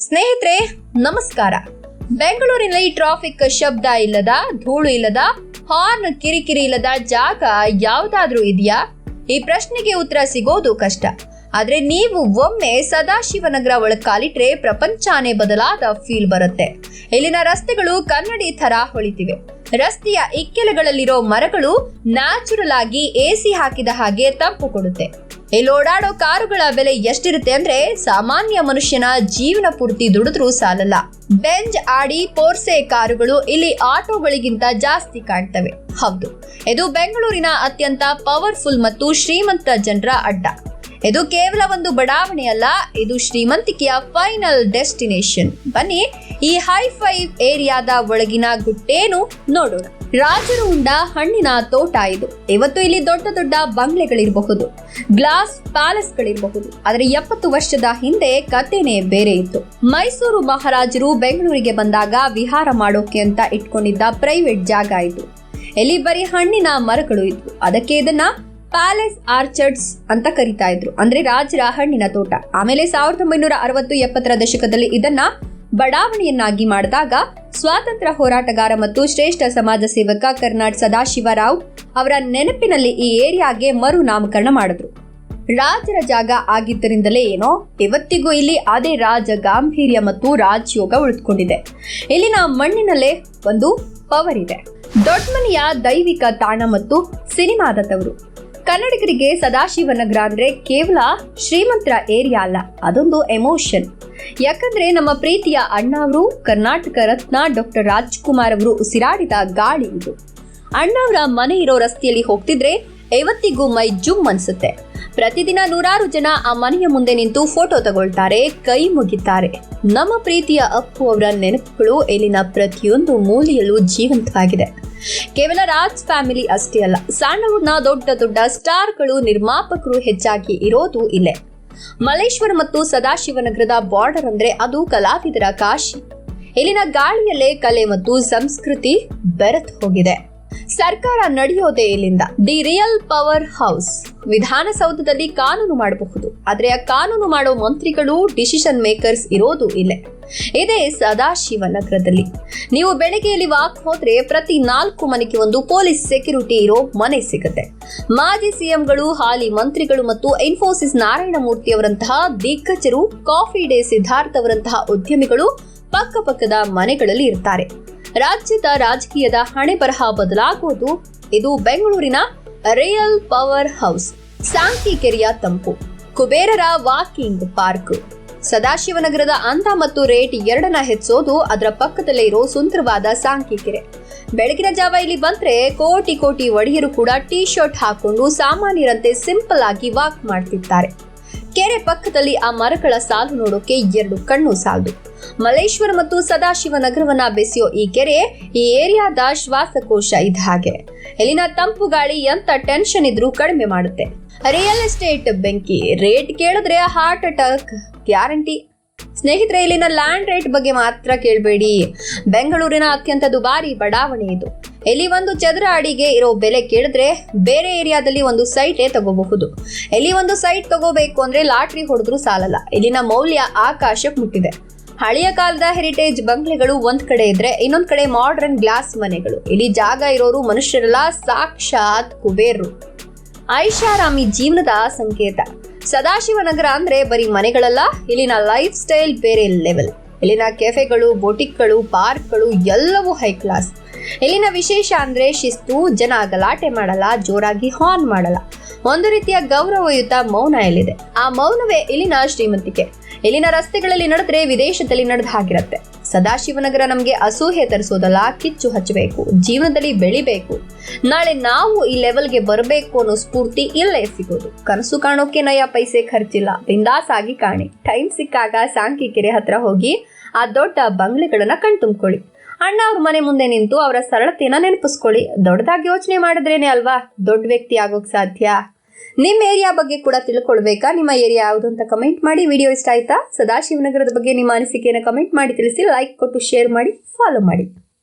ಸ್ನೇಹಿತರೆ ನಮಸ್ಕಾರ. ಬೆಂಗಳೂರಿನಲ್ಲಿ ಟ್ರಾಫಿಕ್ ಶಬ್ದ ಇಲ್ಲದ, ಧೂಳು ಇಲ್ಲದ, ಹಾರ್ನ್ ಕಿರಿಕಿರಿ ಇಲ್ಲದ ಜಾಗ ಯಾವುದಾದ್ರೂ ಇದೆಯಾ? ಈ ಪ್ರಶ್ನೆಗೆ ಉತ್ತರ ಸಿಗೋದು ಕಷ್ಟ. ಆದ್ರೆ ನೀವು ಒಮ್ಮೆ ಸದಾಶಿವನಗರ ಒಳಗೆ ಕಾಲಿಟ್ರೆ ಪ್ರಪಂಚನೇ ಬದಲಾದ ಫೀಲ್ ಬರುತ್ತೆ. ಇಲ್ಲಿನ ರಸ್ತೆಗಳು ಕನ್ನಡಿ ತರ ಹೊಳಿತಿವೆ. ರಸ್ತೆಯ ಇಕ್ಕೆಲಗಳಲ್ಲಿರೋ ಮರಗಳು ನ್ಯಾಚುರಲ್ ಆಗಿ ಎಸಿ ಹಾಕಿದ ಹಾಗೆ ತಂಪು ಕೊಡುತ್ತೆ. ಇಲ್ಲಿ ಓಡಾಡೋ ಕಾರುಗಳ ಬೆಲೆ ಎಷ್ಟಿರುತ್ತೆ ಅಂದ್ರೆ ಸಾಮಾನ್ಯ ಮನುಷ್ಯನ ಜೀವನ ಪೂರ್ತಿ ದುಡಿದ್ರೂ ಸಾಲಲ್ಲ. ಬೆಂಜ್, ಆಡಿ, ಪೋರ್ಸೆ ಕಾರುಗಳು ಇಲ್ಲಿ ಆಟೋಗಳಿಗಿಂತ ಜಾಸ್ತಿ ಕಾಣ್ತವೆ. ಹೌದು, ಇದು ಬೆಂಗಳೂರಿನ ಅತ್ಯಂತ ಪವರ್ಫುಲ್ ಮತ್ತು ಶ್ರೀಮಂತ ಜನರ ಅಡ್ಡ. ಇದು ಕೇವಲ ಒಂದು ಬಡಾವಣೆ ಅಲ್ಲ, ಇದು ಶ್ರೀಮಂತಿಕೆಯ ಫೈನಲ್ ಡೆಸ್ಟಿನೇಷನ್. ಬನ್ನಿ ಈ ಹೈಫೈ ಏರಿಯಾದ ಒಳಗಿನ ಗುಟ್ಟೇನು ನೋಡೋಣ. ರಾಜರು ಉಂಡ ಹಣ್ಣಿನ ತೋಟ ಇದು. ಇವತ್ತು ಇಲ್ಲಿ ದೊಡ್ಡ ದೊಡ್ಡ ಬಂಗ್ಲೆಗಳಿರಬಹುದು, ಗ್ಲಾಸ್ ಪ್ಯಾಲೇಸ್ಗಳಿರಬಹುದು. ಆದರೆ 70 ವರ್ಷದ ಹಿಂದೆ ಕಥೆನೇ ಬೇರೆ ಇತ್ತು. ಮೈಸೂರು ಮಹಾರಾಜರು ಬೆಂಗಳೂರಿಗೆ ಬಂದಾಗ ವಿಹಾರ ಮಾಡೋಕೆ ಅಂತ ಇಟ್ಕೊಂಡಿದ್ದ ಪ್ರೈವೇಟ್ ಜಾಗ ಇದು. ಇಲ್ಲಿ ಬರೀ ಹಣ್ಣಿನ ಮರಗಳು ಇದ್ವು. ಅದಕ್ಕೆ ಇದನ್ನ ಪ್ಯಾಲೇಸ್ ಆರ್ಚರ್ಡ್ಸ್ ಅಂತ ಕರಿತಾ ಇದ್ರು, ಅಂದ್ರೆ ರಾಜರ ಹಣ್ಣಿನ ತೋಟ. ಆಮೇಲೆ 1960-70ರ ದಶಕದಲ್ಲಿ ಇದನ್ನ ಬಡಾವಣೆಯನ್ನಾಗಿ ಮಾಡಿದಾಗ ಸ್ವಾತಂತ್ರ್ಯ ಹೋರಾಟಗಾರ ಮತ್ತು ಶ್ರೇಷ್ಠ ಸಮಾಜ ಸೇವಕ ಕರ್ನಾಡ್ ಸದಾಶಿವರಾವ್ ಅವರ ನೆನಪಿನಲ್ಲಿ ಈ ಏರಿಯಾಗೆ ಮರು ನಾಮಕರಣ ಮಾಡಿದ್ರು. ರಾಜರ ಜಾಗ ಆಗಿದ್ದರಿಂದಲೇ ಏನೋ ಇವತ್ತಿಗೂ ಇಲ್ಲಿ ಅದೇ ರಾಜ ಗಾಂಭೀರ್ಯ ಮತ್ತು ರಾಜಯೋಗ ಉಳಿದುಕೊಂಡಿದೆ. ಇಲ್ಲಿನ ಮಣ್ಣಿನಲ್ಲೇ ಒಂದು ಪವರ್ ಇದೆ. ದೊಡ್ಡಮನೆಯ ದೈವಿಕ ತಾಣ ಮತ್ತು ಸಿನಿಮಾದ ತವರು. ಕನ್ನಡಿಗರಿಗೆ ಸದಾಶಿವನಗರ ಅಂದ್ರೆ ಕೇವಲ ಶ್ರೀಮಂತರ ಏರಿಯಾ ಅಲ್ಲ, ಅದೊಂದು ಎಮೋಷನ್. ಯಾಕಂದ್ರೆ ನಮ್ಮ ಪ್ರೀತಿಯ ಅಣ್ಣಾವರು, ಕರ್ನಾಟಕ ರತ್ನ ಡಾಕ್ಟರ್ ರಾಜ್ಕುಮಾರ್ ಅವರು ಉಸಿರಾಡಿದ ಗಾಳಿ ಇದು. ಅಣ್ಣಾವರ ಮನೆ ಇರೋ ರಸ್ತೆಯಲ್ಲಿ ಹೋಗ್ತಿದ್ರೆ ಇವತ್ತಿಗೂ ಮೈ ಜುಮ್ ಅನ್ಸುತ್ತೆ. ಪ್ರತಿದಿನ ನೂರಾರು ಜನ ಆ ಮನೆಯ ಮುಂದೆ ನಿಂತು ಫೋಟೋ ತಗೊಳ್ತಾರೆ, ಕೈ ಮುಗಿತಾರೆ. ನಮ್ಮ ಪ್ರೀತಿಯ ಅಪ್ಪು ಅವರ ನೆನಪುಗಳು ಇಲ್ಲಿನ ಪ್ರತಿಯೊಂದು ಮೂಲೆಯಲ್ಲೂ ಜೀವಂತವಾಗಿದೆ. ಕೇವಲ ರಾಜ್ ಫ್ಯಾಮಿಲಿ ಅಷ್ಟೇ ಅಲ್ಲ, ಸಣ್ಣವ್ರನ್ನ ದೊಡ್ಡ ದೊಡ್ಡ ಸ್ಟಾರ್ಗಳು, ನಿರ್ಮಾಪಕರು ಹೆಚ್ಚಾಗಿ ಇರೋದು ಇಲ್ಲೇ. ಮಲ್ಲೇಶ್ವರ ಮತ್ತು ಸದಾಶಿವನಗರದ ಬಾರ್ಡರ್ ಅಂದ್ರೆ ಅದು ಕಲಾವಿದರ ಕಾಶಿ. ಇಲ್ಲಿನ ಗಾಳಿಯಲ್ಲೇ ಕಲೆ ಮತ್ತು ಸಂಸ್ಕೃತಿ ಬೆರೆತು ಹೋಗಿದೆ. ಸರ್ಕಾರ ನಡೆಯೋದೇ ಇಲ್ಲಿಂದ. The real power house. ವಿಧಾನಸೌಧದಲ್ಲಿ ಕಾನೂನು ಮಾಡಬಹುದು, ಆದ್ರೆ ಆ ಕಾನೂನು ಮಾಡೋ ಮಂತ್ರಿಗಳು, ಡಿಸಿಷನ್ ಮೇಕರ್ಸ್ ಇರೋದು ಇಲ್ಲೇ. ಇದೇ ಸದಾಶಿವನಗರದಲ್ಲಿ. ನೀವು ಬೆಳಗ್ಗೆಯಲ್ಲಿ ವಾಕ್ ಹೋದ್ರೆ ಪ್ರತಿ 4 ಮನೆಗೆ ಒಂದು ಪೊಲೀಸ್ ಸೆಕ್ಯೂರಿಟಿ ಇರೋ ಮನೆ ಸಿಗುತ್ತೆ. ಮಾಜಿ ಸಿಎಂಗಳು, ಹಾಲಿ ಮಂತ್ರಿಗಳು ಮತ್ತು ಇನ್ಫೋಸಿಸ್ ನಾರಾಯಣಮೂರ್ತಿ ಅವರಂತಹ ದಿಗ್ಗಜರು, ಕಾಫಿ ಡೇ ಸಿದ್ಧಾರ್ಥ್ ಅವರಂತಹ ಉದ್ಯಮಿಗಳು ಪಕ್ಕಪಕ್ಕದ ಮನೆಗಳಲ್ಲಿ ಇರ್ತಾರೆ. ರಾಜ್ಯದ ರಾಜಕೀಯದ ಹಣೆ ಬರಹ ಬದಲಾಗೋದು ಇದು ಬೆಂಗಳೂರಿನ ರಿಯಲ್ ಪವರ್ ಹೌಸ್. ಸಾಂಕೀಕೆರೆಯ ತಂಪು, ಕುಬೇರರ ವಾಕಿಂಗ್ ಪಾರ್ಕ್. ಸದಾಶಿವನಗರದ ಅಂದ ಮತ್ತು ರೇಟ್ ಎರಡನ್ನ ಹೆಚ್ಚೋದು ಅದರ ಪಕ್ಕದಲ್ಲೇ ಇರೋ ಸುಂದರವಾದ ಸಾಂಕೀಕೆರೆ. ಬೆಳಗಿನ ಜಾವ ಇಲ್ಲಿ ಬಂದ್ರೆ ಕೋಟಿ ಕೋಟಿ ಒಡೆಯರು ಕೂಡ ಟೀ ಶರ್ಟ್ ಹಾಕೊಂಡು ಸಾಮಾನ್ಯರಂತೆ ಸಿಂಪಲ್ ಆಗಿ ವಾಕ್ ಮಾಡ್ತಿರ್ತಾರೆ. ಕೆರೆ ಪಕ್ಕದಲ್ಲಿ ಆ ಮರಗಳ ಸಾಲು ನೋಡೋಕೆ 2 ಕಣ್ಣು ಸಾಲದು. ಮಲ್ಲೇಶ್ವರ ಮತ್ತು ಸದಾಶಿವನಗರವನ್ನ ಬೆಸೆಯೋ ಈ ಕೆರೆ ಈ ಏರಿಯಾದ ಶ್ವಾಸಕೋಶ ಇದ್ದ ಹಾಗೆ. ಇಲ್ಲಿನ ತಂಪು ಗಾಳಿ ಎಂತ ಟೆನ್ಷನ್ ಇದ್ರೂ ಕಡಿಮೆ ಮಾಡುತ್ತೆ. ರಿಯಲ್ ಎಸ್ಟೇಟ್ ಬೆಂಕಿ. ರೇಟ್ ಕೇಳಿದ್ರೆ ಹಾರ್ಟ್ ಅಟ್ಯಾಕ್ ಗ್ಯಾರಂಟಿ. ಸ್ನೇಹಿತರೆ, ಇಲ್ಲಿನ ಲ್ಯಾಂಡ್ ರೇಟ್ ಬಗ್ಗೆ ಮಾತ್ರ ಕೇಳಬೇಡಿ. ಬೆಂಗಳೂರಿನ ಅತ್ಯಂತ ದುಬಾರಿ ಬಡಾವಣೆ ಇದು. ಇಲ್ಲಿ ಒಂದು ಚದರ ಅಡಿಗೆ ಇರೋ ಬೆಲೆ ಕೇಳಿದ್ರೆ ಬೇರೆ ಏರಿಯಾದಲ್ಲಿ ಒಂದು ಸೈಟೇ ತಗೋಬಹುದು. ಇಲ್ಲಿ ಒಂದು ಸೈಟ್ ತಗೋಬೇಕು ಅಂದ್ರೆ ಲಾಟ್ರಿ ಹೊಡೆದ್ರೂ ಸಾಲಲ್ಲ. ಇಲ್ಲಿನ ಮೌಲ್ಯ ಆಕಾಶಕ್ಕೆ ಮುಟ್ಟಿದೆ. ಹಳೆಯ ಕಾಲದ ಹೆರಿಟೇಜ್ ಬಂಗ್ಲೆಗಳು ಒಂದ್ ಕಡೆ ಇದ್ರೆ ಇನ್ನೊಂದ್ ಕಡೆ ಮಾಡರ್ನ್ ಗ್ಲಾಸ್ ಮನೆಗಳು. ಇಲ್ಲಿ ಜಾಗ ಇರೋರು ಮನುಷ್ಯರೆಲ್ಲ ಸಾಕ್ಷಾತ್ ಕುಬೇರರು. ಐಷಾರಾಮಿ ಜೀವನದ ಸಂಕೇತ. ಸದಾಶಿವನಗರ ಅಂದ್ರೆ ಬರೀ ಮನೆಗಳಲ್ಲ, ಇಲ್ಲಿನ ಲೈಫ್ ಸ್ಟೈಲ್ ಬೇರೆ ಲೆವೆಲ್. ಇಲ್ಲಿನ ಕೆಫೆಗಳು, ಬೊಟಿಕ್ಗಳು, ಪಾರ್ಕ್ಗಳು ಎಲ್ಲವೂ ಹೈ ಕ್ಲಾಸ್. ಇಲ್ಲಿನ ವಿಶೇಷ ಅಂದ್ರೆ ಶಿಸ್ತು. ಜನ ಗಲಾಟೆ ಮಾಡಲ್ಲ, ಜೋರಾಗಿ ಹಾರ್ನ್ ಮಾಡಲ್ಲ. ಒಂದು ರೀತಿಯ ಗೌರವಯುತ ಮೌನ ಇಲ್ಲಿದೆ. ಆ ಮೌನವೇ ಇಲ್ಲಿನ ಶ್ರೀಮಂತಿಕೆ. ಇಲ್ಲಿನ ರಸ್ತೆಗಳಲ್ಲಿ ನಡೆದ್ರೆ ವಿದೇಶದಲ್ಲಿ ನಡೆದ ಹಾಗಿರತ್ತೆ. ಸದಾಶಿವನಗರ ನಮ್ಗೆ ಅಸೂಹೆ ತರಿಸೋದಲ್ಲ, ಕಿಚ್ಚು ಹಚ್ಚಬೇಕು, ಜೀವನದಲ್ಲಿ ಬೆಳಿಬೇಕು, ನಾಳೆ ನಾವು ಈ ಲೆವೆಲ್ಗೆ ಬರಬೇಕು ಅನ್ನೋ ಸ್ಫೂರ್ತಿ ಇಲ್ಲೇ ಸಿಗೋದು. ಕನಸು ಕಾಣೋಕೆ ನಯ ಪೈಸೆ ಖರ್ಚಿಲ್ಲ. ಬಿಂದಾಸ್ ಆಗಿ ಕಾಣಿ. ಟೈಮ್ ಸಿಕ್ಕಾಗ ಸಾಂಕೀಕೆರೆ ಹತ್ರ ಹೋಗಿ ಆ ದೊಡ್ಡ ಬಂಗ್ಲೆಗಳನ್ನ ಕಣ್ತುಂಬ್ಕೊಳ್ಳಿ. ಅಣ್ಣ ಅವ್ರ ಮನೆ ಮುಂದೆ ನಿಂತು ಅವರ ಸರಳತೆಯನ್ನ ನೆನಪಿಸ್ಕೊಳ್ಳಿ. ದೊಡ್ಡದಾಗಿ ಯೋಚನೆ ಮಾಡಿದ್ರೇನೆ ಅಲ್ವಾ ದೊಡ್ಡ ವ್ಯಕ್ತಿ ಆಗೋಕ್ ಸಾಧ್ಯ. ನಿಮ್ಮ ಏರಿಯಾ ಬಗ್ಗೆ ಕೂಡ ತಿಳ್ಕೊಳ್ಬೇಕಾ? ನಿಮ್ಮ ಏರಿಯಾ ಯಾವುದು ಅಂತ ಕಮೆಂಟ್ ಮಾಡಿ. ವಿಡಿಯೋ ಇಷ್ಟ ಆಯ್ತಾ? ಸದಾಶಿವನಗರದ ಬಗ್ಗೆ ನಿಮ್ಮ ಅನಿಸಿಕೆಯನ್ನು ಕಮೆಂಟ್ ಮಾಡಿ ತಿಳಿಸಿ. ಲೈಕ್ ಕೊಟ್ಟು ಶೇರ್ ಮಾಡಿ, ಫಾಲೋ ಮಾಡಿ.